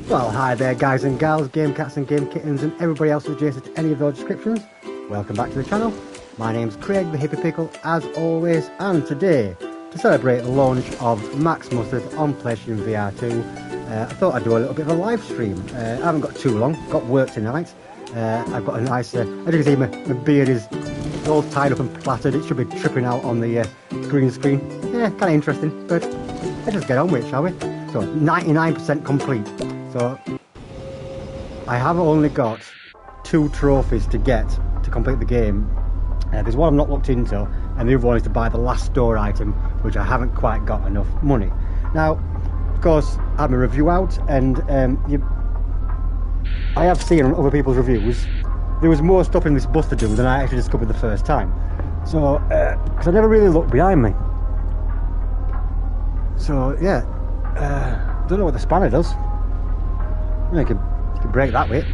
Well, hi there guys and gals, game cats and game kittens and everybody else adjacent to any of those descriptions. Welcome back to the channel. My name's Craig the Hippie Pickle as always, and today, to celebrate the launch of Max Mustard on PlayStation VR2, I thought I'd do a little bit of a live stream. I haven't got too long, got work tonight. I've got a nice, as you can see my beard is all tied up and plaited. It should be tripping out on the green screen. Yeah, kind of interesting, but let's just get on with it, shall we? So, 99% complete. So, I have only got 2 trophies to get to complete the game. There's one I've not looked into, and the other one is to buy the last store item, which I haven't quite got enough money. Now, of course, I have my review out, and I have seen on other people's reviews, there was more stuff in this Buster Doom than I actually discovered the first time. So, because I never really looked behind me. So, yeah, don't know what the spanner does. You can break that with it.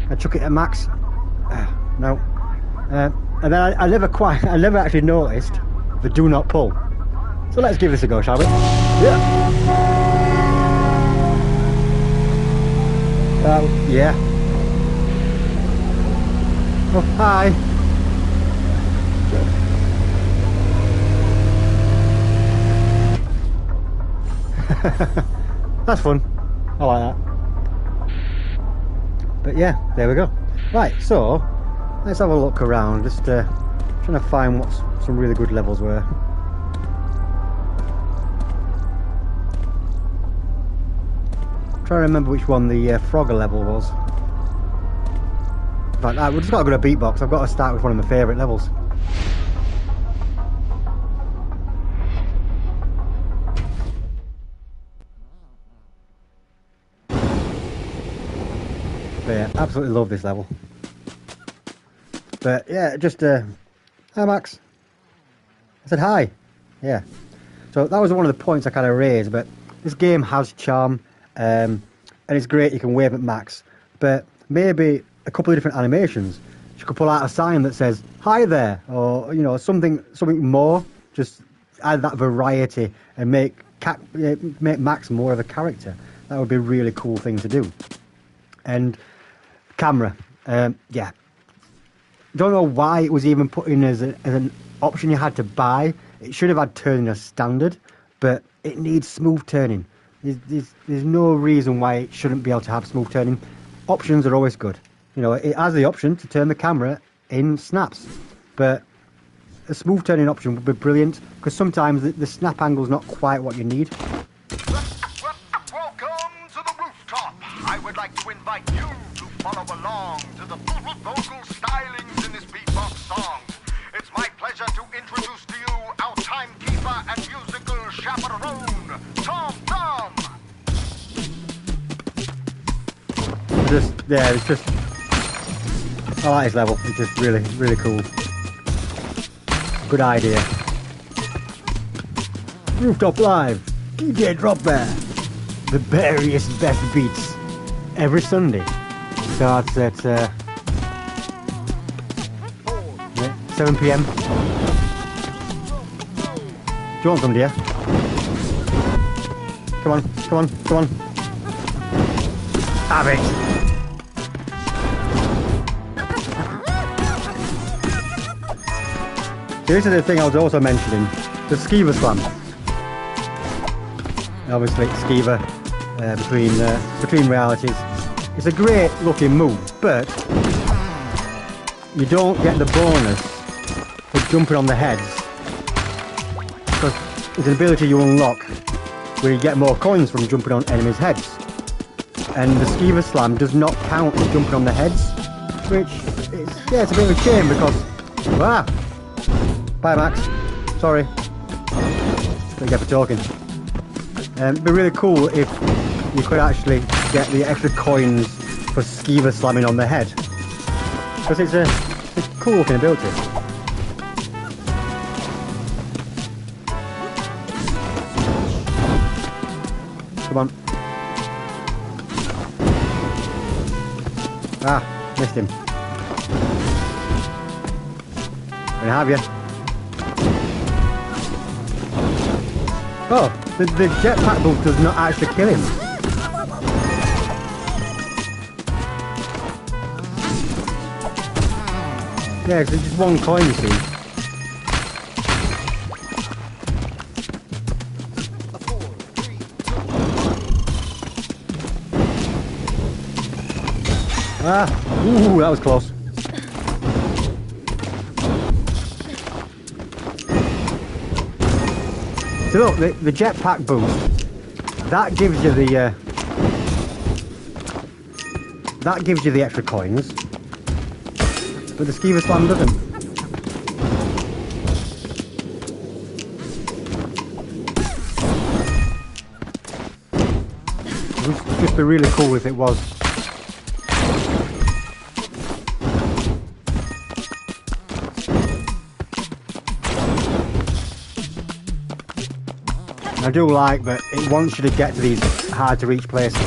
I chuck it at Max. No. And then I never actually noticed the do not pull. So let's give this a go, shall we? Yeah. Yeah. Oh, hi. That's fun. I like that. But yeah, there we go. Right, so let's have a look around. Just trying to find what some really good levels were. Trying to remember which one the Frogger level was. In fact, we've just got to go to Beatbox. I've got to start with one of my favourite levels. But yeah, absolutely love this level. But yeah, just hi Max. I said hi. Yeah. So that was one of the points I kind of raised. But this game has charm, and it's great. You can wave at Max, but maybe a couple of different animations. You could pull out a sign that says "Hi there," or you know something more. Just add that variety and make Max more of a character. That would be a really cool thing to do. And camera, yeah. Don't know why it was even put in as an option you had to buy. It should have had turning as standard, but it needs smooth turning. There's no reason why it shouldn't be able to have smooth turning. Options are always good. You know, it has the option to turn the camera in snaps, but a smooth turning option would be brilliant, because sometimes the snap angle's not quite what you need. Welcome to the rooftop. I would like to invite you to follow along to the vocal stylings in this beatbox song. It's my pleasure to introduce to you our timekeeper and musical chaperone, Tom. It's just, I like this level. It's just really, really cool. Good idea. Rooftop Live, DJ Drop Bear. The various best beats every Sunday. Starts at 7 PM. Do you want some, dear? Come on, come on, come on. Have it. This is the thing I was also mentioning, the Skeeva Slam. Obviously, Skeeva between realities. It's a great looking move, but you don't get the bonus for jumping on the heads, because it's an ability you unlock where you get more coins from jumping on enemies' heads. And the Skeeva Slam does not count as jumping on the heads, which is, yeah, it's a bit of a shame because, bye Max, sorry, don't get for talking. It'd be really cool if you could actually get the extra coins for Skeeva slamming on the head, because it's a cool looking ability. Come on. Missed him. I'm gonna have you. Oh, the jetpack boost does not actually kill him. Yeah, 'cause it's just one coin, you see. Ah, ooh, that was close. So look, the jetpack boost, that gives you the extra coins, but the Skeeva Slam doesn't. It would just be really cool if it was. I do like that it wants you to get to these hard to reach places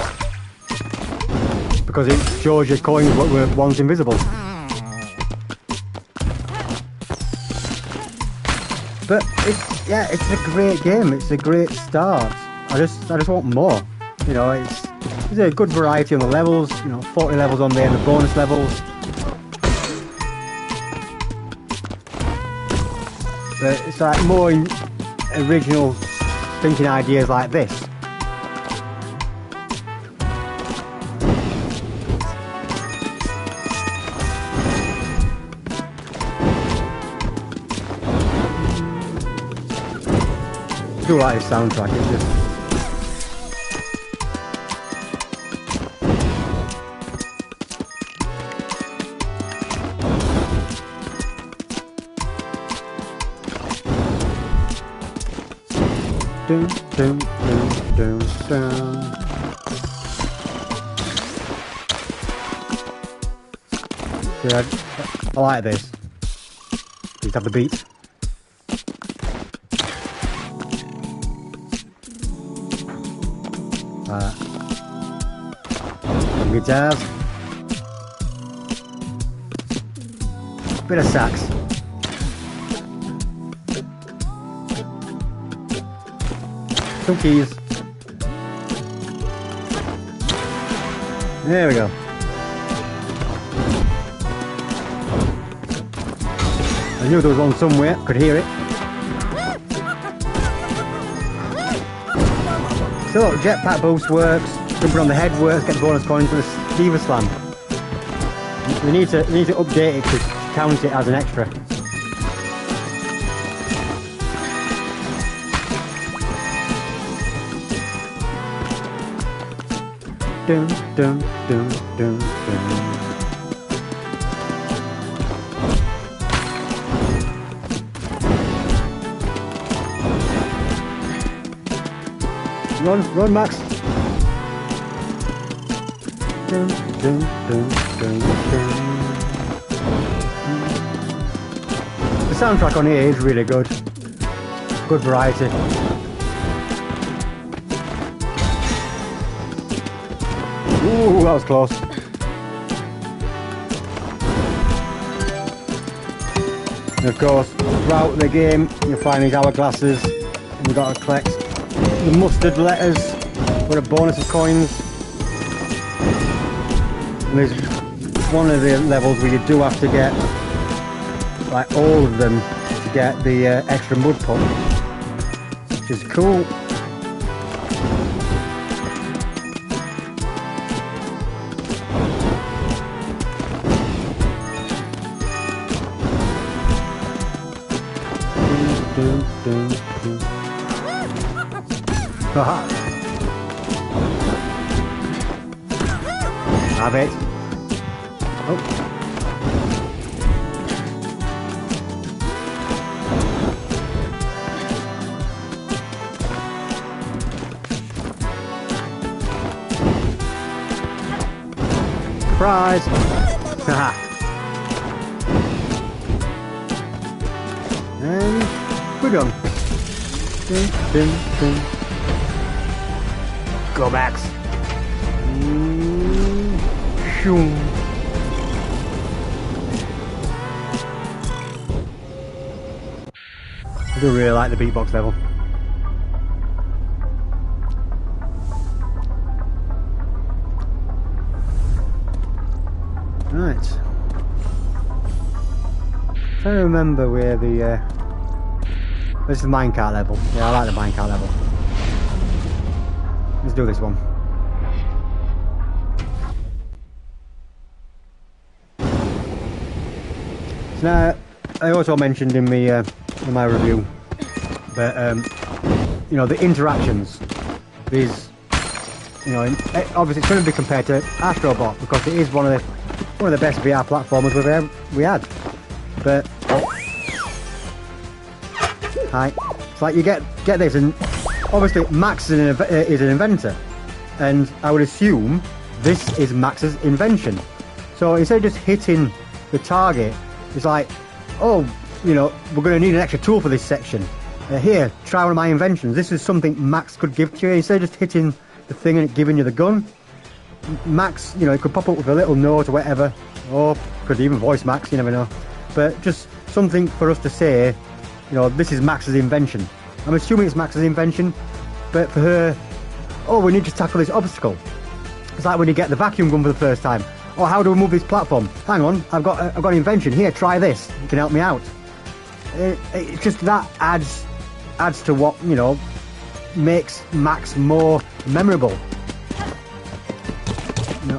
because it shows you coins what were once invisible. But it's a great game. It's a great start. I just want more. You know, there's a good variety on the levels. You know, 40 levels on there and the bonus levels. But it's like more original thinking ideas like this. I do like this soundtrack, it's just... Dun, dun, dun, dun, dun. Yeah, I like this. Just have the beat. Some guitars. Bit of sax. Some keys. There we go. I knew there was one somewhere, could hear it. So, jetpack boost works, jumping on the head works, get the bonus coins for the Skeeva Slam. We need to update it to count it as an extra. Dun, dun, dun, dun, dun. Run, Max. Dun, dun, dun, dun, dun. The soundtrack on here is really good. Good variety. Ooh, that was close. And of course, throughout the game, you'll find these hourglasses, and you've got to collect the mustard letters for a bonus of coins. And there's one of the levels where you do have to get like all of them to get the extra mud pup, which is cool. Haha. Have it. Oh. Surprise! Haha. And we're done. Dun, dun, dun. Go Max. Shoom. I do really like the beatbox level. Right. trying to remember where the this is the minecart level. Yeah, I like the minecart level. Let's do this one. So now, I also mentioned in my review, but you know, the interactions. These, you know, obviously it's going to be compared to Astrobot because it is one of the best VR platformers we had. But hi, it's like you get this, and obviously Max is an inventor, and I would assume this is Max's invention. So instead of just hitting the target, it's like, oh, you know, we're going to need an extra tool for this section. Here, try one of my inventions. This is something Max could give to you. Instead of just hitting the thing and it giving you the gun, Max, you know, it could pop up with a little note or whatever, or could even voice Max, you never know. But just something for us to say, you know, this is Max's invention. I'm assuming it's Max's invention, but for her, oh, we need to tackle this obstacle. It's like when you get the vacuum gun for the first time. Oh, how do we move this platform? Hang on, I've got an invention. Here, try this. You can help me out. It's just that adds to what, you know, makes Max more memorable. No.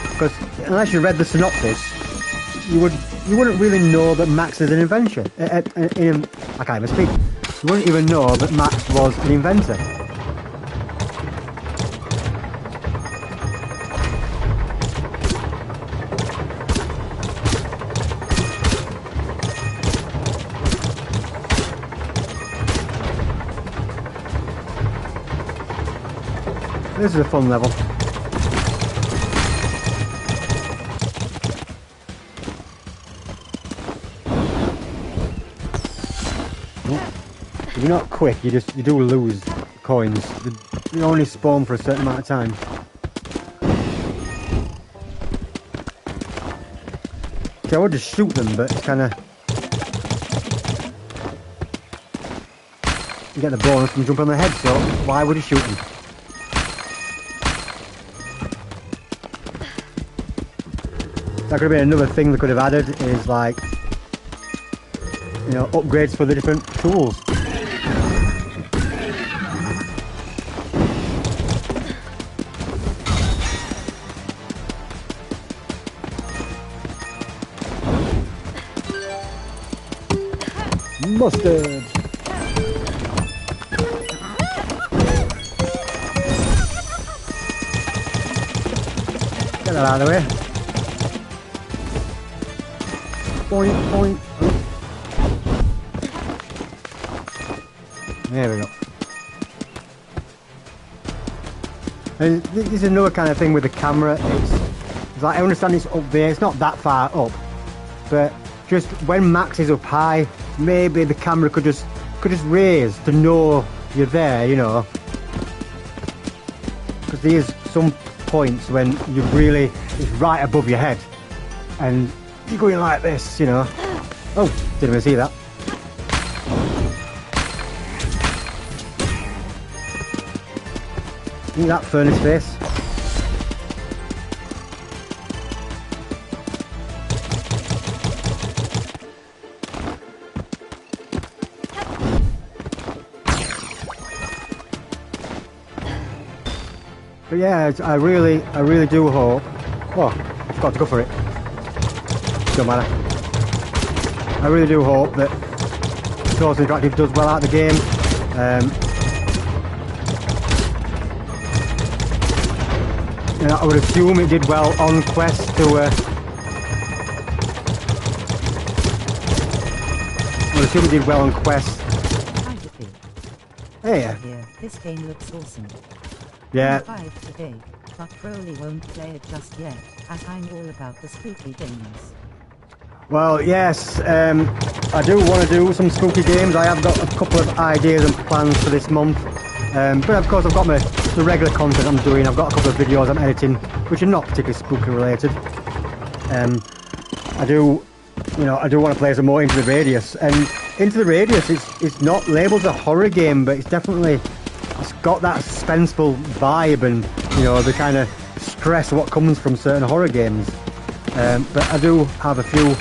Because unless you read the synopsis, you wouldn't really know that Max is an inventor. I can't even speak. You wouldn't even know that Max was an inventor. This is a fun level. If you're not quick, you do lose coins. They only spawn for a certain amount of time. See, I would just shoot them, but it's kind of, you get the bonus from jumping on their head. So why would you shoot them? That could have been another thing they could have added, is like, you know, upgrades for the different tools. Mustard! Get that out of the way. Point, point. There we go. And this is another kind of thing with the camera. It's like, I understand it's up there, it's not that far up, but just when Max is up high, maybe the camera could just raise to know you're there, you know. Because there's some points when you really, it's right above your head, and you're going like this, you know. Oh, didn't even see that. See that furnace face? But yeah, I really do hope. Oh, I forgot to go for it. Don't matter. I really do hope that Source Interactive does well out of the game. You know, I would assume it did well on Quest to. I would assume it did well on Quest. Hey. Yeah, this game looks awesome. Yeah. 5 today, but probably won't play it just yet, as I'm all about the spooky games. Well, yes, I do want to do some spooky games. I have got a couple of ideas and plans for this month. But of course I've got the regular content I'm doing. I've got a couple of videos I'm editing, which are not particularly spooky related. I do want to play some more Into the Radius. And Into the Radius, it's not labelled a horror game, but it's got that suspenseful vibe and, you know, the kind of stress what comes from certain horror games. But I do have a few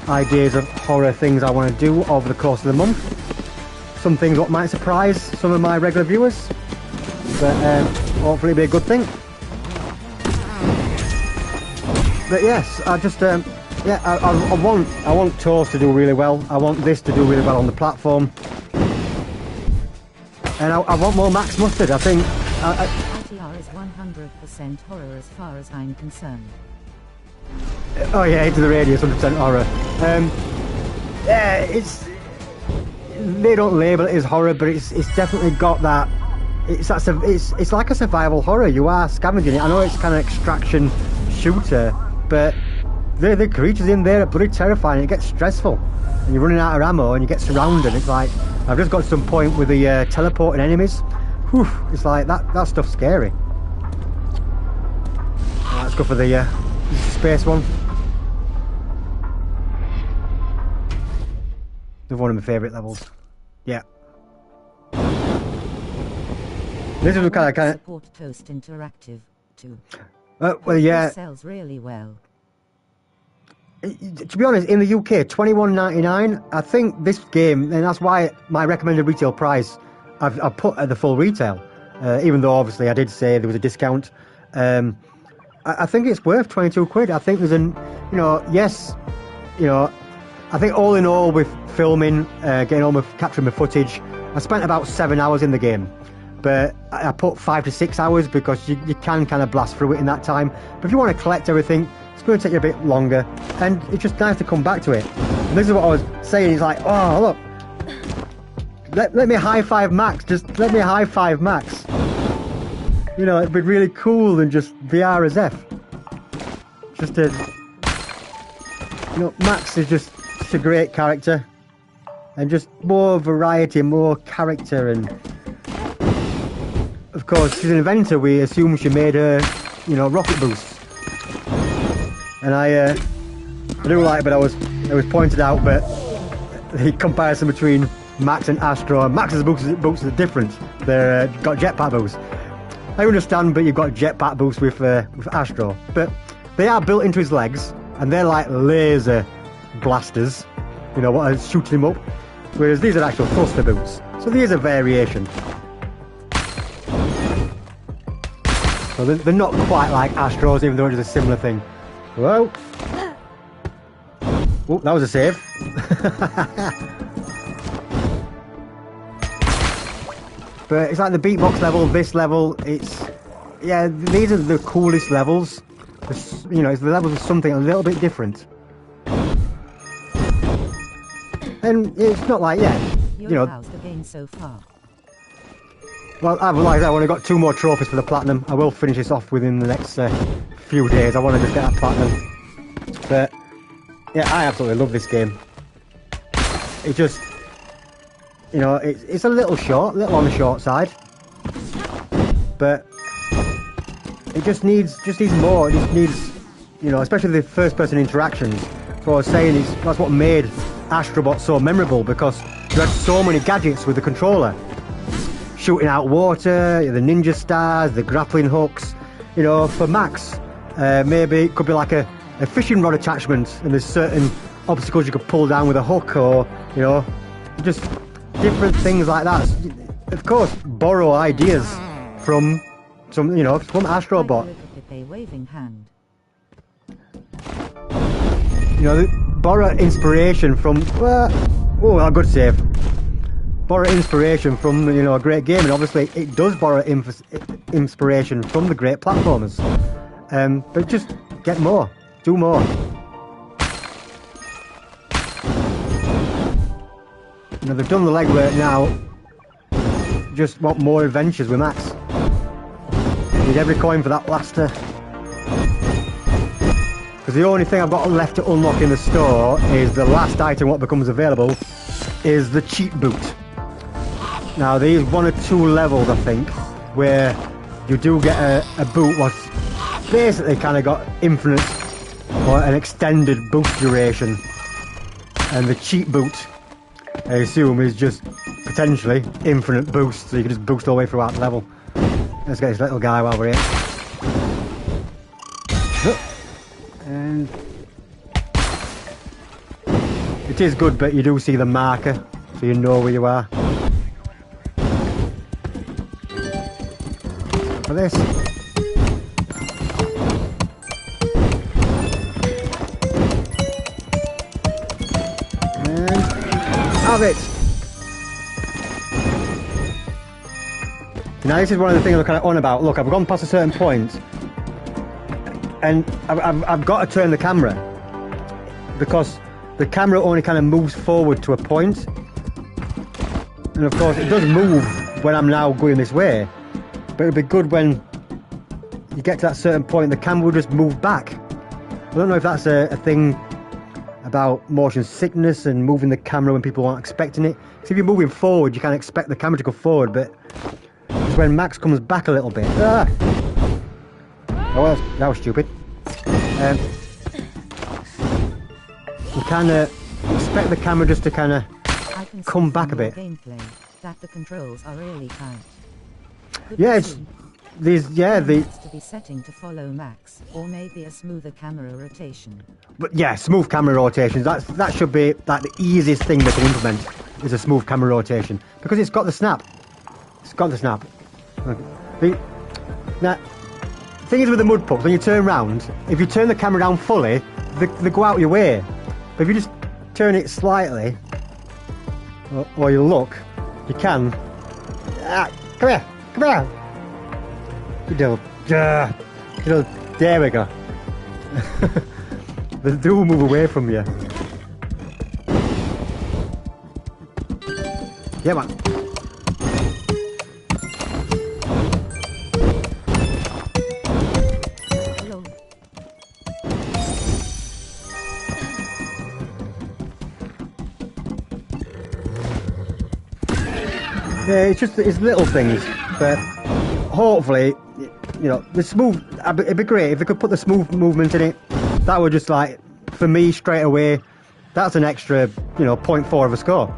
ideas of horror things I want to do over the course of the month. Some things that might surprise some of my regular viewers, but hopefully it'll be a good thing. But yes, I just yeah, I want Toast to do really well. I want this to do really well on the platform, and I want more Max Mustard. I think ITR is 100% horror as far as I'm concerned. oh yeah, Into the Radius, 100% horror. Yeah, it's, they don't label it as horror, but it's definitely got that. It's like a survival horror. You are scavenging it. I know it's kind of extraction shooter, but the creatures in there are bloody terrifying. It gets stressful, and you're running out of ammo, and you get surrounded. It's like I've just got to some point with the teleporting enemies. Whew, it's like that stuff's scary. Let's go for the space one. One of my favourite levels. Yeah. This is kind of support Toast Interactive too. Well, yeah. It sells really well. To be honest, in the UK, $21.99. I think this game, and that's why my recommended retail price, I've put at the full retail, even though obviously I did say there was a discount. I think it's worth 22 quid. I think there's an, yes, I think all in all with filming, getting on with capturing my footage, I spent about 7 hours in the game. But I put 5 to 6 hours because you can kind of blast through it in that time. But if you want to collect everything, it's going to take you a bit longer. And it's just nice to come back to it. And this is what I was saying. It's like, oh, look. Let me high five Max. Just let me high five Max. It'd be really cool than just VR as F. Just a... Max is just a great character. And just more variety, more character, and... Of course, she's an inventor. We assume she made her, rocket boosts. And I do like, but it was pointed out, but the comparison between Max and Astro. Max's boots are different. They're got jetpack boosts. I understand, but you've got jetpack boosts with Astro. But they are built into his legs, and they're like laser blasters. What are shooting him up. Whereas these are actual thruster boots. So there's a variation. So they're not quite like Astros, even though it's a similar thing. Whoa! Oh, that was a save. But it's like the beatbox level, this level, these are the coolest levels. It's the levels of something a little bit different. And it's not like, How's the game so far? Well, I've only got 2 more trophies for the platinum. I will finish this off within the next few days. I want to just get that platinum. But yeah, I absolutely love this game. It just, it's a little on the short side. But it just needs more. It just needs, especially the first-person interactions. So what I was saying is that's what made Astrobot so memorable, because you had so many gadgets with the controller. Shooting out water, the ninja stars, the grappling hooks. For Max, maybe it could be like a fishing rod attachment, and there's certain obstacles you could pull down with a hook, or just different things like that. Of course, borrow ideas from from Astrobot. Waving hand. Borrow inspiration from. Oh, a good save. Borrow inspiration from a great game, and obviously it does borrow inspiration from the great platformers. But just get more, do more. They've done the legwork now. Just want more adventures with Max. Need every coin for that blaster. Because the only thing I've got left to unlock in the store is the last item. What becomes available is the cheat boot. Now there's 1 or 2 levels, I think, where you do get a boot what's basically kind of got infinite or an extended boost duration. And the cheat boot, I assume, is just potentially infinite boost, so you can just boost all the way throughout the level. Let's get this little guy while we're here. And It is good, but you do see the marker, so you know where you are. For this. And have it! Now this is one of the things I'm kind of on about. Look, I've gone past a certain point, and I've got to turn the camera, because the camera only kind of moves forward to a point, and of course it does move when I'm now going this way, but it'd be good when you get to that certain point the camera will just move back. I don't know if that's a thing about motion sickness and moving the camera when people aren't expecting it, because if you're moving forward you can't expect the camera to go forward, but it's when Max comes back a little bit. Ah! Oh well, that was stupid. You kind of expect the camera just to kind of come back a bit. Gameplay that the controls are really tight. Yeah, it's these. Yeah, to be setting to follow Max, or maybe a smoother camera rotation. But yeah, smooth camera rotations. That should be like the easiest thing they can implement is a smooth camera rotation, because it's got the snap. It's got the snap. Now, the thing is with the mud pups, when you turn round, if you turn the camera down fully, they go out your way. But if you just turn it slightly, or you look, you can. Come here, come here. You do. There we go. They do move away from you. Yeah, man. Yeah, it's little things, but hopefully, you know, the smooth. It'd be great if they could put the smooth movement in it. That would just like, for me, straight away, that's an extra, you know, 0.4 of a score.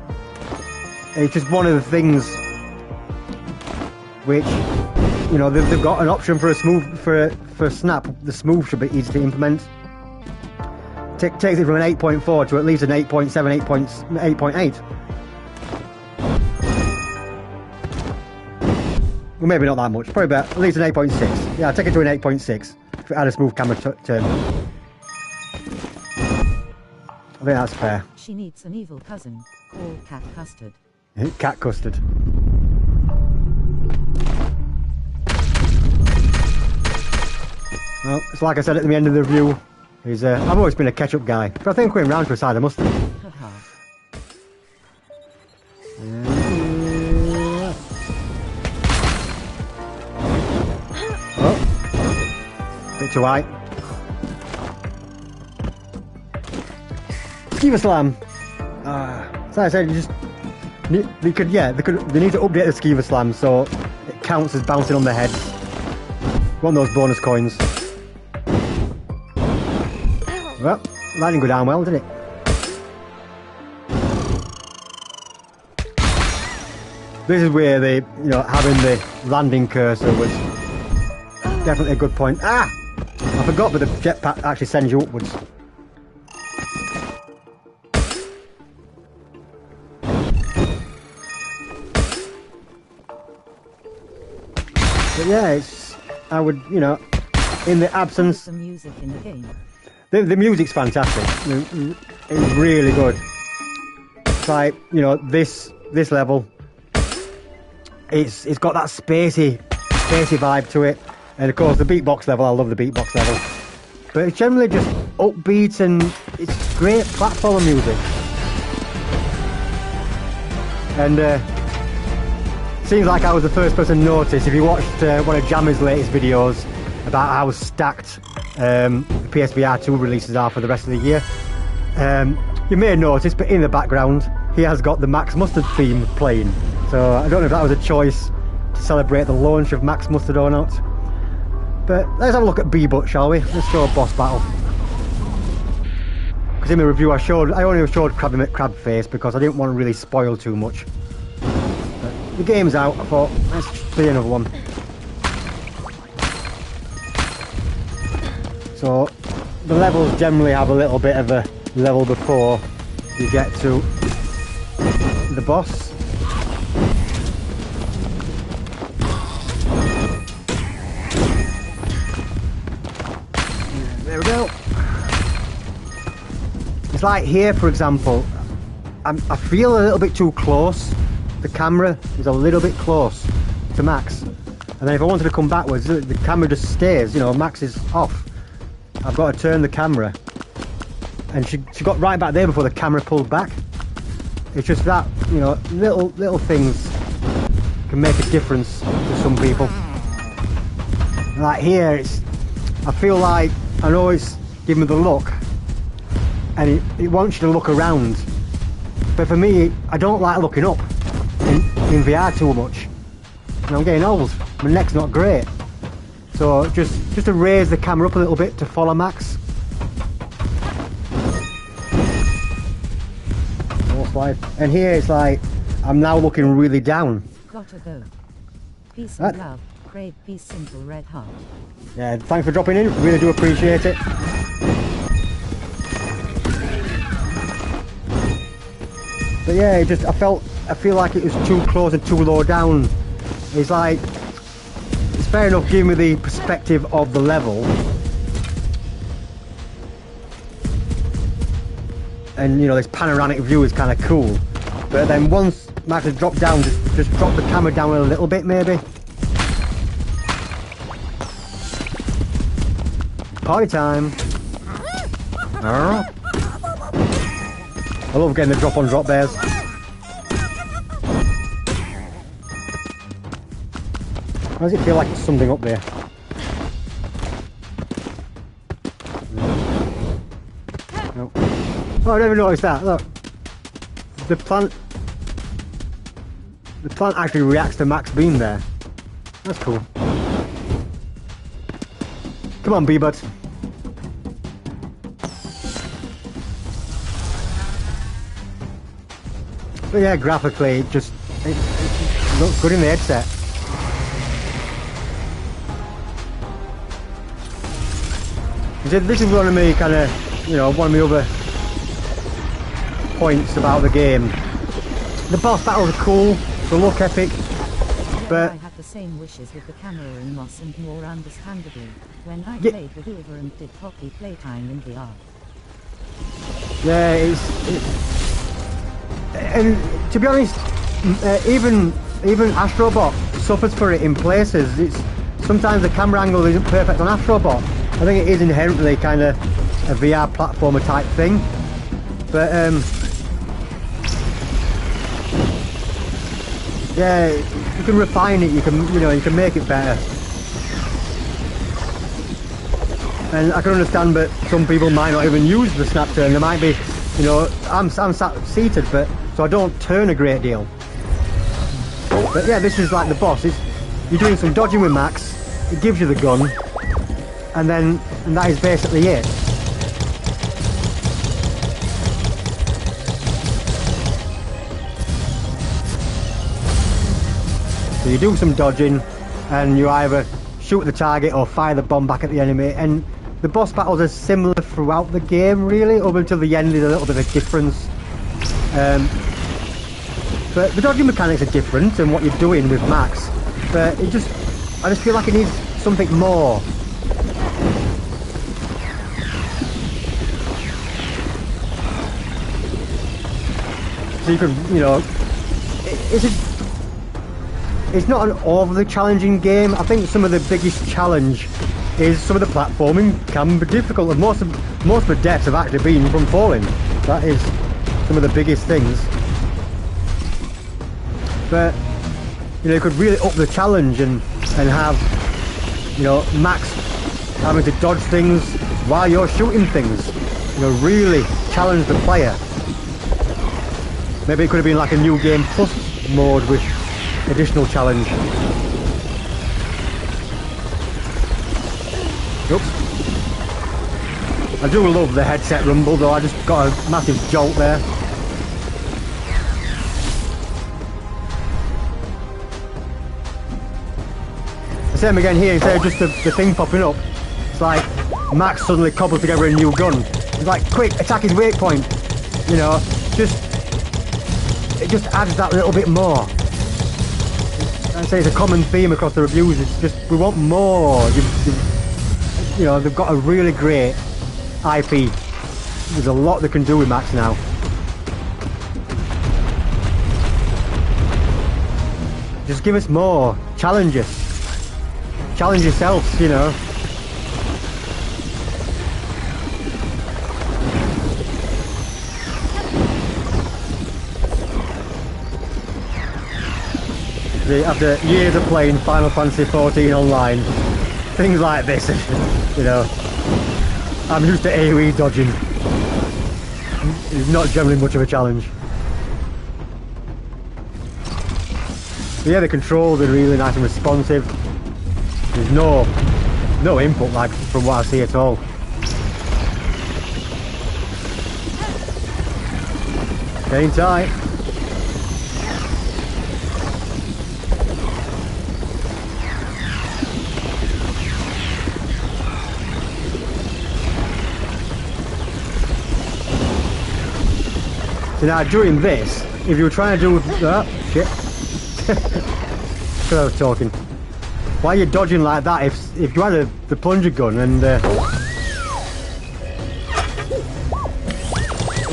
It's just one of the things which, you know, they've got an option for a smooth for snap. The smooth should be easy to implement. Takes it from an 8.4 to at least an 8.7, 8.8. Well, maybe not that much, probably about at least an 8.6. Yeah, I'll take it to an 8.6 if it had a smooth camera turn. I think that's fair. She needs an evil cousin called Cat Custard. Cat Custard. Well, it's like I said at the end of the review, I've always been a ketchup guy, but I think I'm going round to a side of mustard. Bit too high. Skeeva Slam. So I said, they need to update the Skeeva Slam so it counts as bouncing on the head. Want those bonus coins? Well, that didn't go down well, did it? This is where having the landing cursor was definitely a good point. Ah! I forgot, but the jetpack actually sends you upwards. But yeah, I would, in the absence... The music in the game. The music's fantastic. It's really good. It's like, this level, it's got that spacey vibe to it. And of course the beatbox level, I love the beatbox level. But it's generally just upbeat and it's great platformer music. And seems like I was the first person to notice. If you watched one of Jammer's latest videos about how stacked the PSVR2 releases are for the rest of the year, you may notice, but in the background he has got the Max Mustard theme playing. So I don't know if that was a choice to celebrate the launch of Max Mustard or not. But let's have a look at B-Butt, shall we? Let's show a boss battle. Because in the review I only showed Crab Face because I didn't want to really spoil too much. But the game's out, I thought, let's play another one. So, the levels generally have a little bit of a level before you get to the boss. There we go. It's like here, for example, I feel a little bit too close. The camera is a little bit close to Max. And then if I wanted to come backwards, the camera just stays, you know, Max is off. I've got to turn the camera. And she got right back there before the camera pulled back. It's just that, you know, little things can make a difference to some people. Like here, I feel like, I know it's giving me the look, and it wants you to look around. But for me, I don't like looking up in VR too much. And I'm getting old, my neck's not great. So just to raise the camera up a little bit to follow Max. And here it's like, I'm now looking really down. Gotta go. Peace and love. Crave peace, simple red heart. Yeah, thanks for dropping in, really do appreciate it. But yeah, I feel like it was too close and too low down. It's like, it's fair enough giving me the perspective of the level. And you know, this panoramic view is kind of cool. But then once Max has dropped down, just drop the camera down a little bit maybe. Party time. I love getting the drop on drop bears. How does it feel like it's something up there? No. Oh, I never noticed that. Look, the plant actually reacts to Max being there. That's cool. Come on, bee-bud. But yeah, graphically, it looks good in the headset. This is one of me kind of, you know, one of my other points about the game. The boss battles are cool, they look epic, but I had the same wishes with the camera in Moss, and more understandably when I played with Uber and did hockey playtime in VR. Yeah, and to be honest, even Astrobot suffers for it in places. It's sometimes the camera angle isn't perfect on Astrobot. I think it is inherently kind of a VR platformer type thing, but yeah, you can refine it. You can make it better. And I can understand, but some people might not even use the snap turn. There might be, you know, I'm sat seated, but so I don't turn a great deal. But yeah, this is like the boss. You're doing some dodging with Max. It gives you the gun, and that is basically it. So you do some dodging, and you either shoot the target or fire the bomb back at the enemy. And the boss battles are similar throughout the game, really, up until the end. There's a little bit of difference. But the dodging mechanics are different and what you're doing with Max. But I just feel like it needs something more. So you can, you know, it's not an overly challenging game. I think some of the biggest challenge is some of the platforming can be difficult, and most of the deaths have actually been from falling. That is some of the biggest things. But you know, you could really up the challenge and have, you know, Max having to dodge things while you're shooting things. You know, really challenge the player. Maybe it could have been like a new game plus mode with additional challenge. Oops. I do love the headset rumble though, I just got a massive jolt there. The same again here, instead of just the thing popping up, it's like Max suddenly cobbled together a new gun. It's like, quick, attack his waypoint, you know, it just adds that little bit more. I'd say it's a common theme across the reviews. It's just we want more. You know, they've got a really great IP. There's a lot they can do with Max now. Just give us more challenges. Challenge yourselves, you know. After years of playing Final Fantasy 14 online, things like this, you know, I'm used to AoE dodging. It's not generally much of a challenge. But yeah, the controls are really nice and responsive. There's no input lag from what I see at all. Getting tight. So now during this, if you were trying to do shit, because I was talking. While you're dodging like that, if you had the plunger gun and if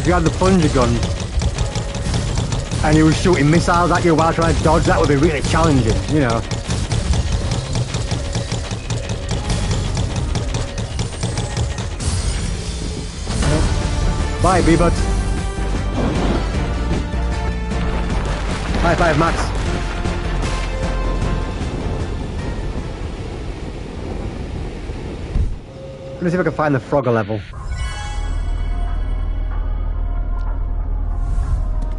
you had the plunger gun and you were shooting missiles at you while trying to dodge, that would be really challenging, you know. Bye, B-Buds. High five, Max. Let me see if I can find the Frogger level.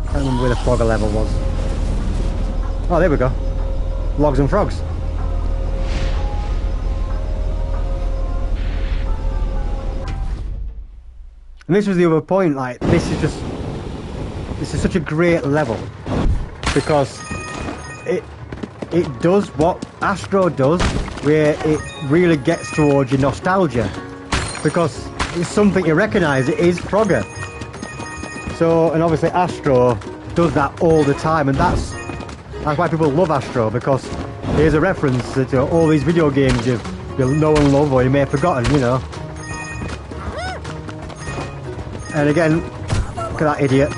I can't remember where the Frogger level was. Oh, there we go. Logs and frogs. And this was the other point, like, this is such a great level. Because it does what Astro does, where it really gets towards your nostalgia. Because it's something you recognise, it is Frogger. So, and obviously Astro does that all the time, and that's why people love Astro, because here's a reference to all these video games you'll know and love, or you may have forgotten, you know. And again, look at that idiot.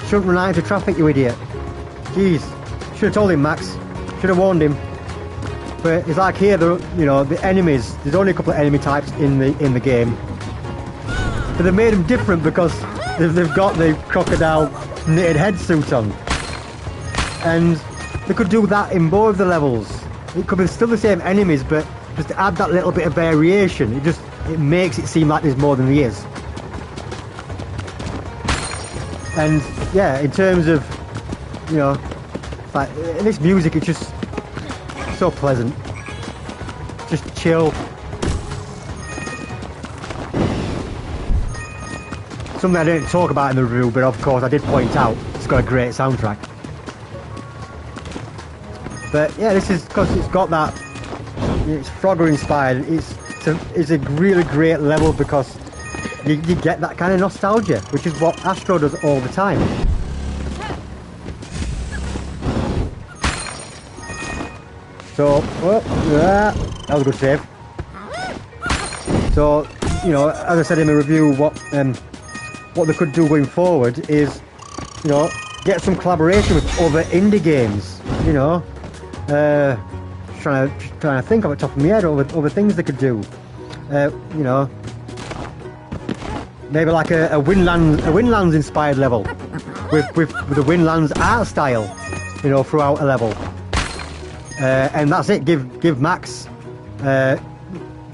Shouldn't run out into traffic, you idiot. Jeez, should have told him, Max. Should have warned him. But it's like here, you know, the enemies. There's only a couple of enemy types in the game, but they've made them different because they've got the crocodile knitted head suit on, and they could do that in both of the levels. It could be still the same enemies, but just to add that little bit of variation, it makes it seem like there's more than there is. And yeah, in terms of, you know, like this music, it's just so pleasant. Just chill. Something I didn't talk about in the review, but of course I did point out, it's got a great soundtrack. But yeah, this is because it's got that, it's Frogger inspired. It's a really great level because you get that kind of nostalgia, which is what Astro does all the time. So, well, that was a good save. So, you know, as I said in the review, what they could do going forward is, you know, get some collaboration with other indie games. You know, trying to think off the top of my head other things they could do. You know, maybe like a Windlands inspired level with the Windlands art style, you know, throughout a level. And that's it. Give Max, get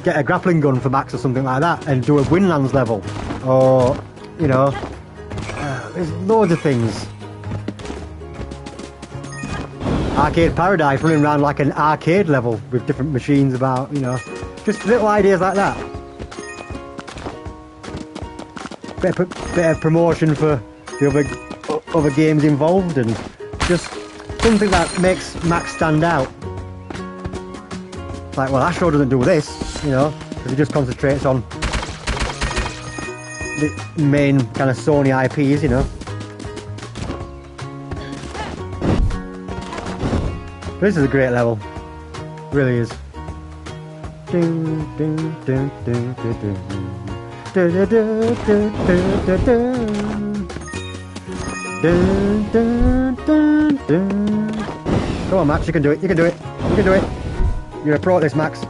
a grappling gun for Max or something like that, and do a Windlands level, or you know, there's loads of things. Arcade Paradise, running around like an arcade level with different machines about, you know, just little ideas like that. Bit of promotion for the other games involved, and just something that makes Max stand out. Like, well, Astro doesn't do this, you know, because he just concentrates on the main kind of Sony IPs, you know. This is a great level. Really is. Dun, dun, dun, dun, dun, dun. Dun, dun, dun, dun, dun, dun. Dun, dun, dun, dun. Come on, Max, you can do it, you can do it, you can do it. You're a pro at this, Max.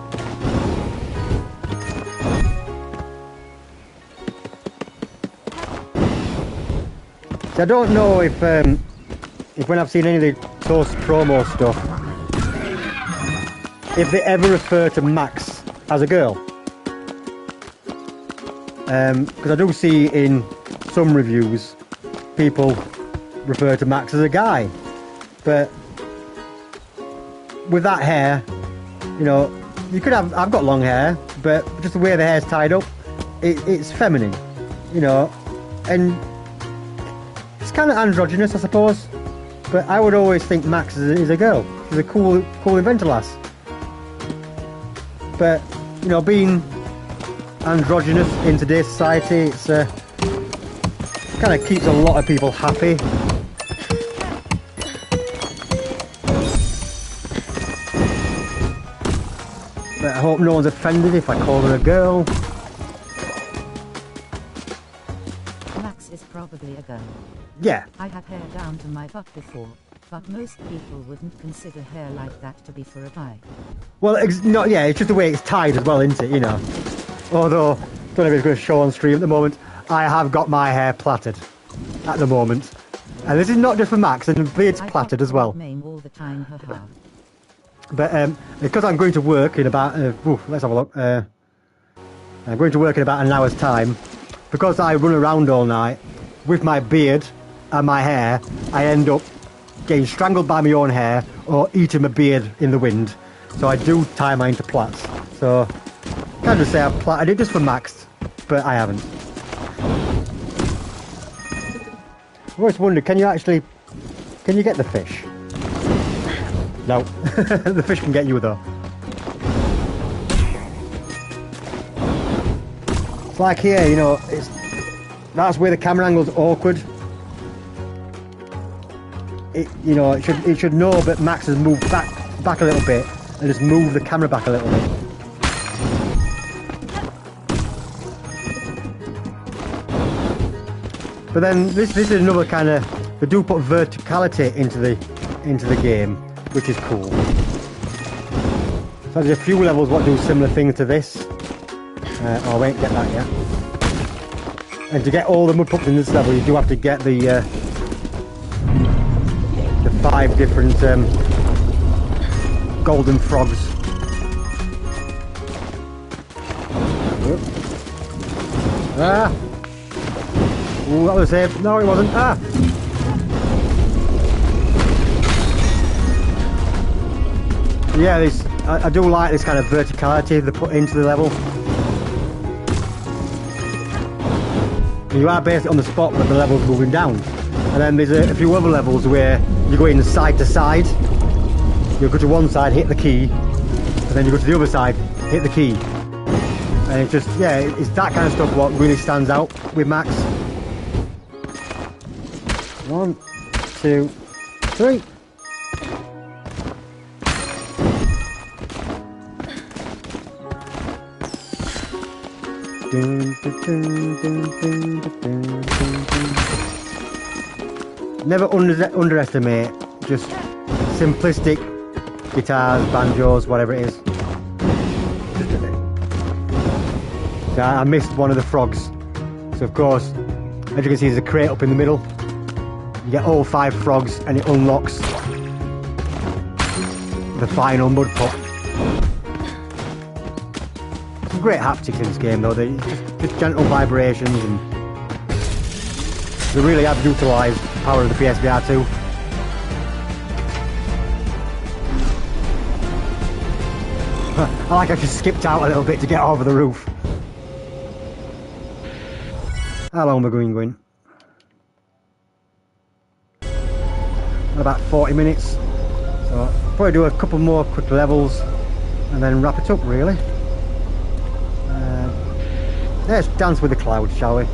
So I don't know if when I've seen any of the Toast promo stuff, if they ever refer to Max as a girl. Because I do see in some reviews people refer to Max as a guy, but with that hair, you know, you could have, I've got long hair, but just the way the hair's tied up, it's feminine, you know, and it's kind of androgynous, I suppose, but I would always think Max is a girl. She's a cool inventor lass. But, you know, being androgynous in today's society, it's kind of keeps a lot of people happy. But I hope no one's offended if I call her a girl. Max is probably a girl. Yeah. I have hair down to my butt before, but most people wouldn't consider hair like that to be for a guy. Well, it's not, yeah, it's just the way it's tied as well, isn't it, you know? Although, don't know if it's going to show on stream at the moment, I have got my hair plaited at the moment. And this is not just for Max, and the beard's plaited as well. All the time, haha. But because I'm going to work in about, let's have a look. I'm going to work in about an hour's time. Because I run around all night with my beard and my hair, I end up getting strangled by my own hair or eating my beard in the wind. So I do tie mine to plaits. So I can't just say I've plaited it just for Max, but I haven't. I always wondered, can you get the fish? No, the fish can get you though. It's like here, you know, that's where the camera angle's awkward. You know, it should know, but Max has moved back a little bit and just move the camera back a little bit. But then this is another kind of, they do put verticality into the game, which is cool. So there's a few levels what do similar things to this. Oh, I won't get that yet. And to get all the mud pups in this level, you do have to get the 5 different golden frogs. Ah! Ooh, that was safe. No, it wasn't. Ah! Yeah, I do like this kind of verticality they put into the level. You are basically on the spot, but the level's moving down. And then there's a few other levels where you go in side to side. You go to one side, hit the key, and then you go to the other side, hit the key. And it's just, yeah, it's that kind of stuff what really stands out with Max. 1, 2, 3. Never underestimate just simplistic guitars, banjos, whatever it is. So I missed one of the frogs. So of course, as you can see, there's a crate up in the middle. You get all 5 frogs and it unlocks the final mud pup. Some great haptics in this game though, just gentle vibrations, and they really have utilised the power of the PSVR2. I like how she skipped out a little bit to get over the roof. How long am I going? About 40 minutes. So I'll probably do a couple more quick levels and then wrap it up really. Let's dance with the clouds, shall we?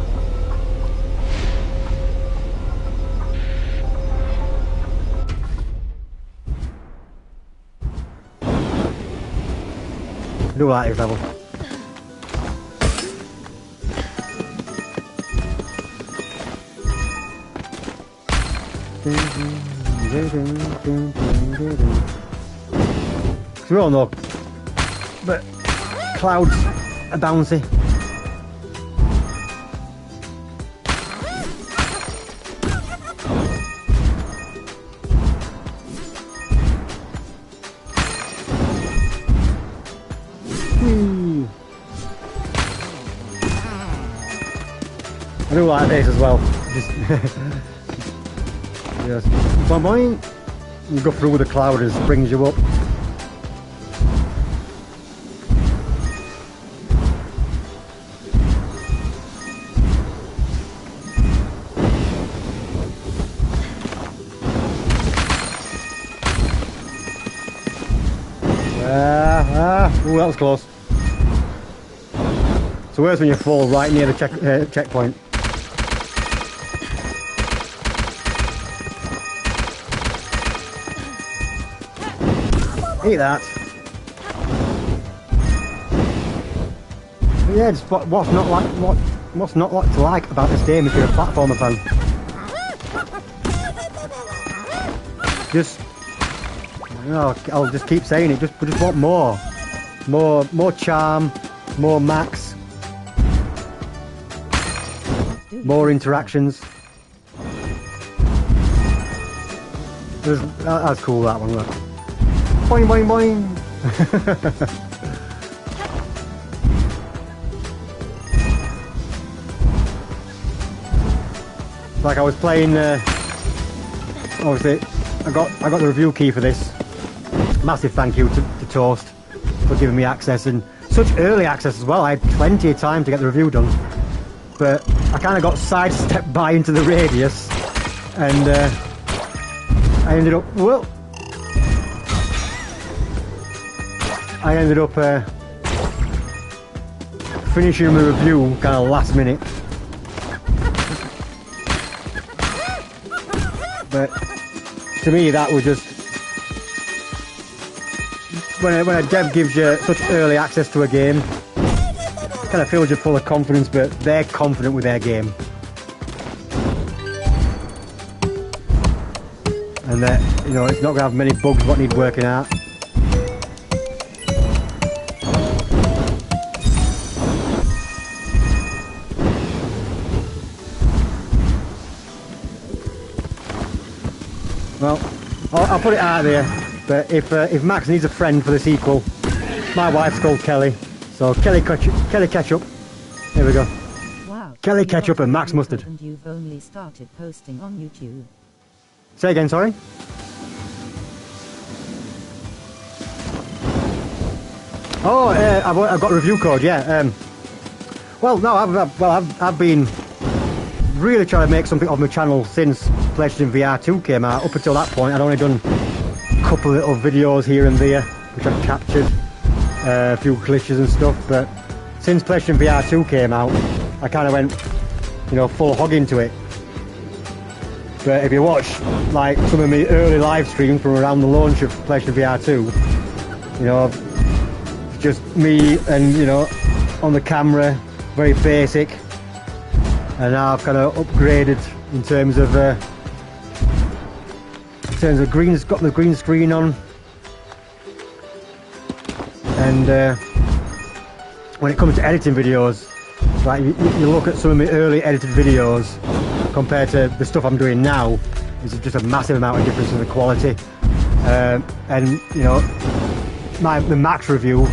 I do like this level. We all know, but clouds are bouncy. I do like this as well. Just yes. Boing, boing. You go through with the cloud and it brings you up. Ooh, that was close. It's worse when you fall right near the checkpoint. Eat that. But yeah, just what's not to like about this game if you're a platformer fan. Just, you know, I'll just keep saying it. We just want more charm, more max, more interactions. That's cool. That one, look. Boing, boing, boing. Like I was playing. Obviously, I got the review key for this. Massive thank you to Toast for giving me access, and such early access as well. I had plenty of time to get the review done, but I kind of got sidestepped by into the radius, and I ended up. Well. I ended up finishing the review kind of last minute, but to me that was just when a dev gives you such early access to a game, it kind of fills you full of confidence, but they're confident with their game, and that, you know, it's not going to have many bugs what need working out. Well, I'll put it out there, but if Max needs a friend for the sequel, my wife's called Kelly, so Kelly Ketchup, here we go. Wow. Kelly Ketchup and Max Mustard. And you've only started posting on YouTube. Say again, sorry? Oh, I've got a review code, yeah. Well, no, I've been really trying to make something of my channel since PlayStation VR2 came out. Up until that point, I'd only done a couple of little videos here and there, which I've captured, a few glitches and stuff, but since PlayStation VR2 came out, I kind of went, you know, full hog into it. But if you watch, like, some of my early live streams from around the launch of PlayStation VR2, you know, just me and, you know, on the camera, very basic, and now I've kind of upgraded in terms of green, got the green screen on, and when it comes to editing videos, like you look at some of my early edited videos compared to the stuff I'm doing now, there's just a massive amount of difference in the quality, and you know, the Max review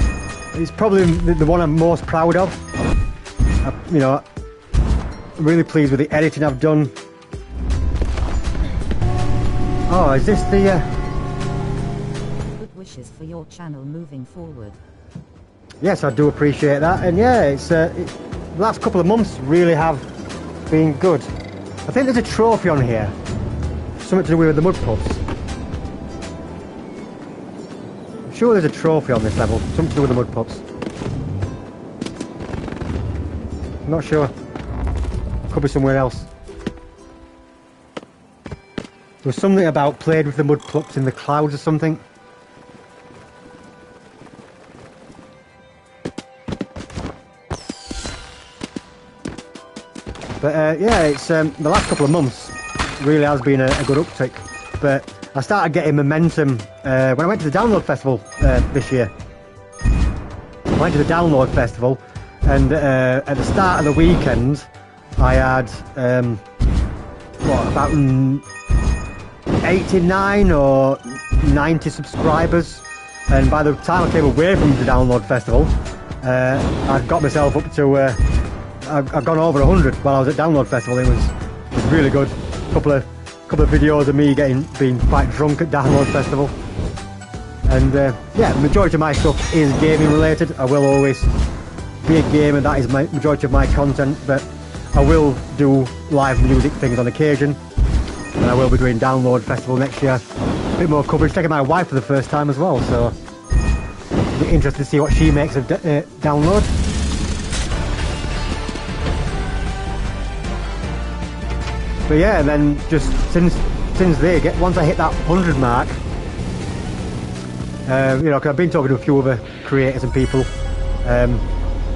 is probably the one I'm most proud of. You know, I'm really pleased with the editing I've done. Oh, is this the... Good wishes for your channel moving forward. Yes, I do appreciate that, and yeah, it's the last couple of months really have been good. I think there's a trophy on here, something to do with the mud pups. I'm sure there's a trophy on this level, something to do with the mud pups. I'm not sure. Could be somewhere else. There was something about played with the mud pups in the clouds or something. yeah, it's the last couple of months really has been a good uptick. But I started getting momentum when I went to the Download Festival this year. I went to the Download Festival, and at the start of the weekend, I had about 89 or 90 subscribers, and by the time I came away from the Download Festival, I'd got myself up to I've gone over 100 while I was at Download Festival. It was really good. Couple of videos of me being quite drunk at Download Festival, and yeah, the majority of my stuff is gaming related. I will always be a gamer, that is my majority of my content, but I will do live music things on occasion, and I will be doing Download Festival next year. A bit more coverage, taking my wife for the first time as well, so it'll be interesting to see what she makes of Download. But yeah, and then just since once I hit that 100 mark, you know, 'cause I've been talking to a few other creators and people, and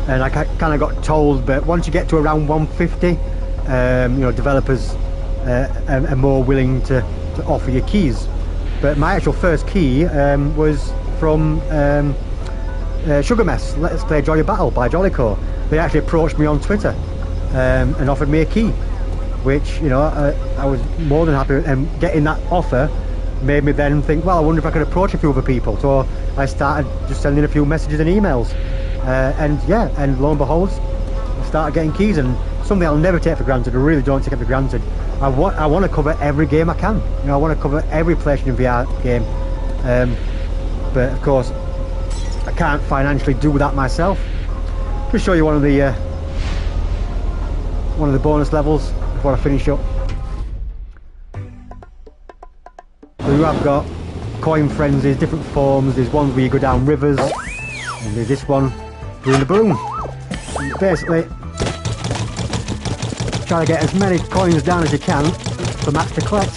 I kind of got told, but once you get to around 150, you know, developers are more willing to offer you keys. But my actual first key was from Sugar Mess, Let's Play Jolly Battle by Jollycore. They actually approached me on Twitter and offered me a key, which, you know, I was more than happy with, and getting that offer made me then think, well, I wonder if I could approach a few other people. So I started just sending a few messages and emails, and yeah, and lo and behold, I started getting keys, and something I'll never take for granted. I really don't take it for granted. I want to cover every game I can. You know, I want to cover every PlayStation VR game, but of course I can't financially do that myself. Just show you one of the bonus levels before I finish up. So you have got coin frenzies, different forms. There's ones where you go down rivers, and there's this one doing the broom. And basically, try to get as many coins down as you can for Max to collect.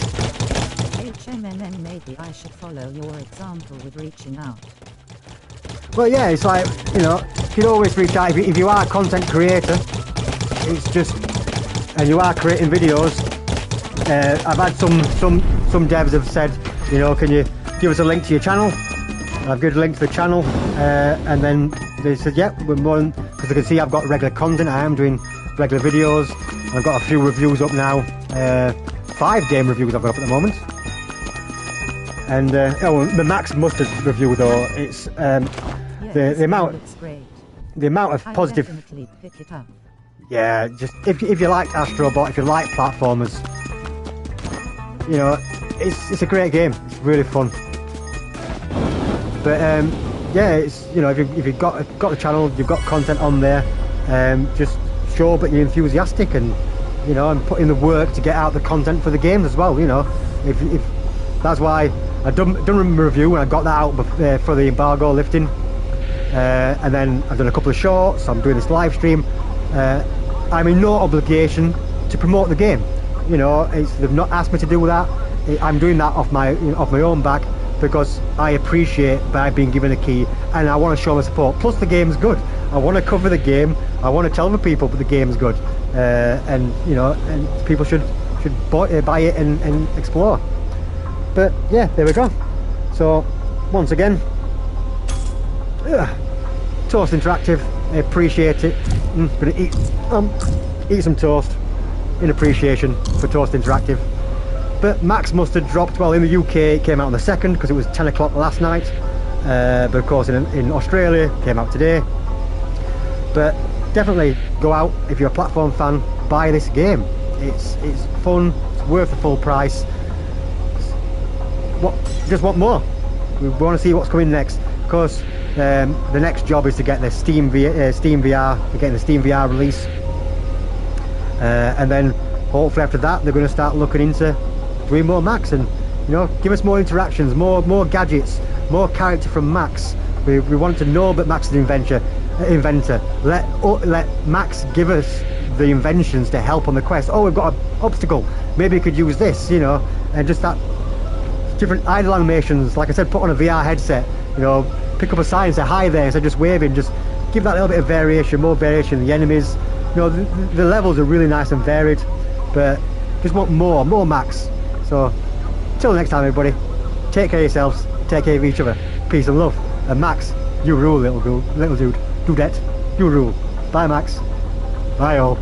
HMMM, maybe I should follow your example with reaching out. Well, yeah, it's like, you know, you can always reach out if you are a content creator. It's just, and you are creating videos. I've had some devs have said, you know, can you give us a link to your channel? And I've given a link to the channel, and then they said, yeah, we're more than, because they can see I've got regular content. I am doing regular videos. I've got a few reviews up now. 5 game reviews I've got up at the moment. And oh, the Max Mustard review though, it's the amount of positive. Definitely pick it up. Yeah, just if you like Astrobot, if you like platformers, you know, it's a great game. It's really fun. But yeah, it's, you know, if you've got the channel, you've got content on there, just show that you're enthusiastic, and, you know, and put in the work to get out the content for the games as well. You know, if that's why I've done a review and I got that out for the embargo lifting, and then I've done a couple of shorts. I'm doing this live stream. I'm in no obligation to promote the game. You know, they've not asked me to do that. I'm doing that off my own back, because I appreciate by being given a key, and I want to show my support. Plus, the game's good. I want to cover the game. I want to tell other people that the game's good, and, you know, and people should buy it and explore. But yeah, there we go. So once again, Toast Interactive, I appreciate it. Gonna eat some toast in appreciation for Toast Interactive. But Max Mustard dropped, well, in the UK it came out on the 2nd, because it was 10 o'clock last night, but of course in Australia it came out today. But definitely go out, if you're a platform fan, buy this game. It's fun, it's worth the full price. Just want more. We want to see what's coming next. Of course, the next job is to get the Steam VR, getting the Steam VR release, and then hopefully after that they're going to start looking into doing more Max, and, you know, give us more interactions, more gadgets, more character from Max. We want to know that Max is an inventor. Let Max give us the inventions to help on the quest. Oh, we've got an obstacle, maybe we could use this, you know, and just that different idle animations. Like I said, put on a VR headset, you know, pick up a sign and say hi there instead of just waving. Just give that little bit of variation, more variation in the enemies, You know, the levels are really nice and varied, but just want more Max. So, till next time, everybody. Take care of yourselves. Take care of each other. Peace and love. And Max, you rule, little dude. Dudette, you rule. Bye, Max. Bye, all.